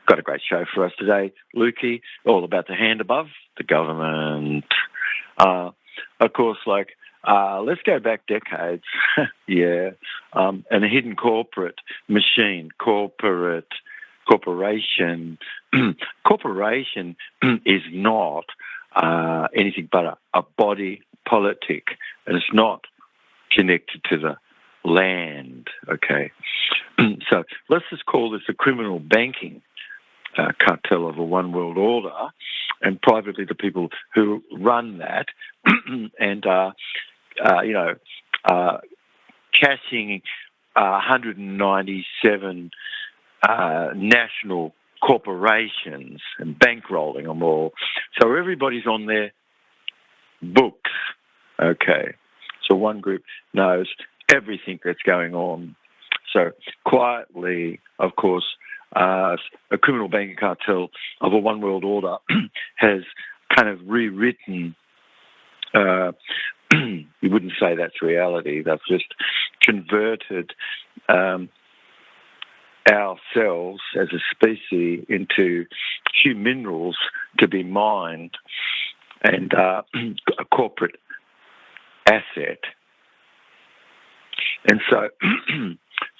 got a great show for us today, Lukey, all about the hand above, the government. Of course, let's go back decades. Yeah. And a hidden corporate machine, corporation. Corporation is not anything but a body politic, and it's not connected to the land, okay? So let's just call this a criminal banking cartel of a one world order, and privately the people who run that and cashing 197 national corporations and bankrolling them all. So everybody's on their books, okay? So one group knows everything that's going on. So quietly, of course, a criminal banking cartel of a one world order has kind of rewritten, you wouldn't say that's reality, they've just converted ourselves as a species into human minerals to be mined and a corporate asset. And so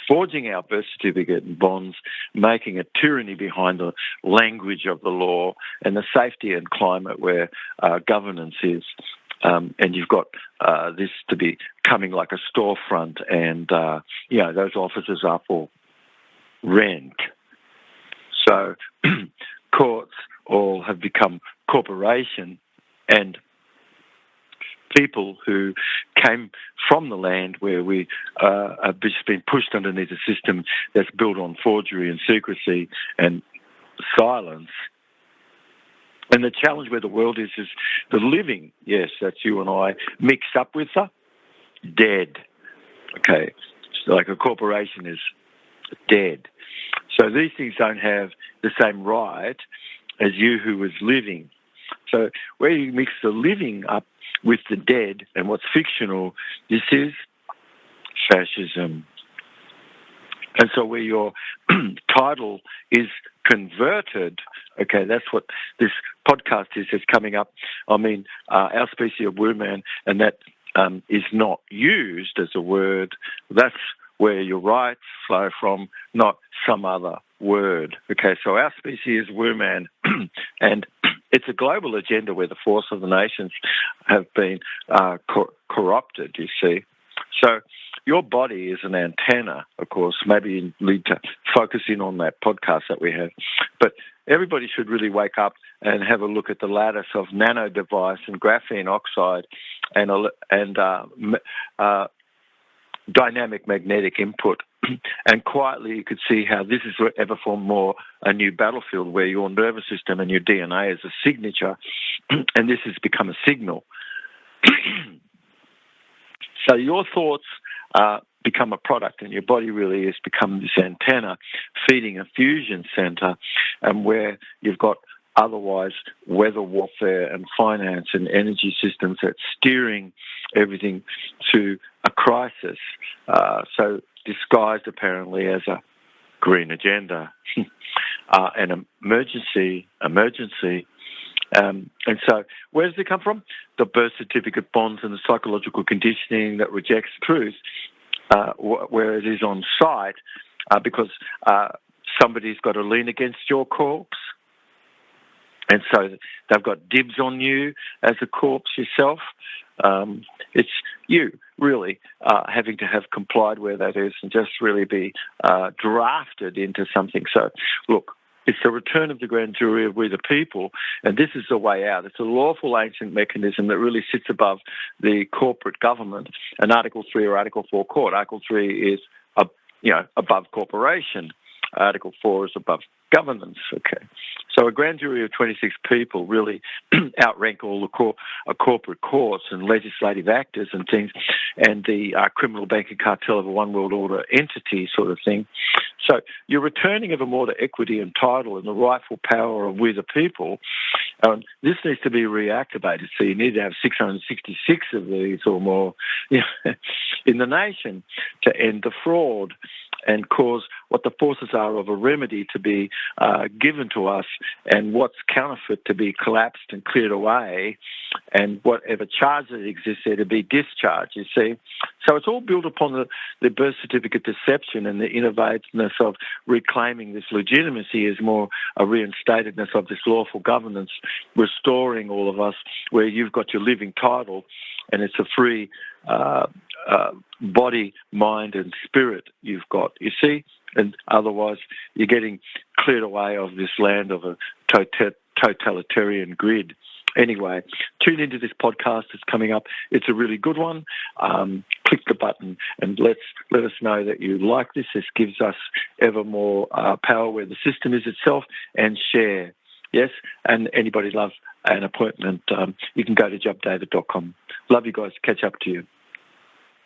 forging our birth certificate and bonds, making a tyranny behind the language of the law and the safety and climate where governance is. And you've got this to be coming like a storefront, and those offices are for rent. So courts all have become corporation, and people who came from the land where we have just been pushed underneath a system that's built on forgery and secrecy and silence. And the challenge where the world is the living, yes, that's you and I, mixed up with the dead. Okay, so like a corporation is dead. So these things don't have the same right as you who is living. So where you mix the living up with the dead and what's fictional, this is fascism. And so where your title is converted, okay, that's what this podcast is coming up. I mean, our species of Wu-Man, and that is not used as a word. That's where your rights flow from, not some other word. Okay, so our species is Wu-Man, and it's a global agenda where the force of the nations have been corrupted, you see. So your body is an antenna, of course. Maybe you need to focus in on that podcast that we have. But everybody should really wake up and have a look at the lattice of nano device and graphene oxide and dynamic magnetic input. And quietly you could see how this is ever formed more a new battlefield where your nervous system and your DNA is a signature, and this has become a signal. So your thoughts become a product, and your body really has become this antenna feeding a fusion center, and where you've got otherwise weather warfare and finance and energy systems that's steering everything to a crisis. So disguised apparently as a green agenda, an emergency. And so where does it come from? The birth certificate bonds and the psychological conditioning that rejects truth, where it is on site, because somebody's got to lean against your corpse. And so they've got dibs on you as a corpse yourself. It's you really having to have complied where that is and just really be drafted into something. So, look, it's the return of the grand jury of we the people, and this is the way out. It's a lawful ancient mechanism that really sits above the corporate government, and Article 3 or Article 4 court. Article 3 is above corporation. Article 4 is above governance, okay. So a grand jury of 26 people really outrank all the corporate courts and legislative actors and things, and the criminal banking cartel of a one world order entity sort of thing. So you're returning ever more to equity and title and the rightful power of we the people. This needs to be reactivated. So you need to have 666 of these or more in the nation to end the fraud and cause what the forces are of a remedy to be given to us, and what's counterfeit to be collapsed and cleared away, and whatever charge that exists there to be discharged, you see. So it's all built upon the birth certificate deception and the innovativeness of reclaiming this legitimacy as more a reinstatedness of this lawful governance, restoring all of us where you've got your living title and it's a free body, mind and spirit you've got, you see. And otherwise you're getting cleared away of this land of a totalitarian grid. Anyway, tune into this podcast that's coming up. It's a really good one. Click the button and let us know that you like this. This gives us ever more power where the system is itself, and share. Yes, and anybody love an appointment, you can go to jobdavid.com. Love you guys. Catch up to you.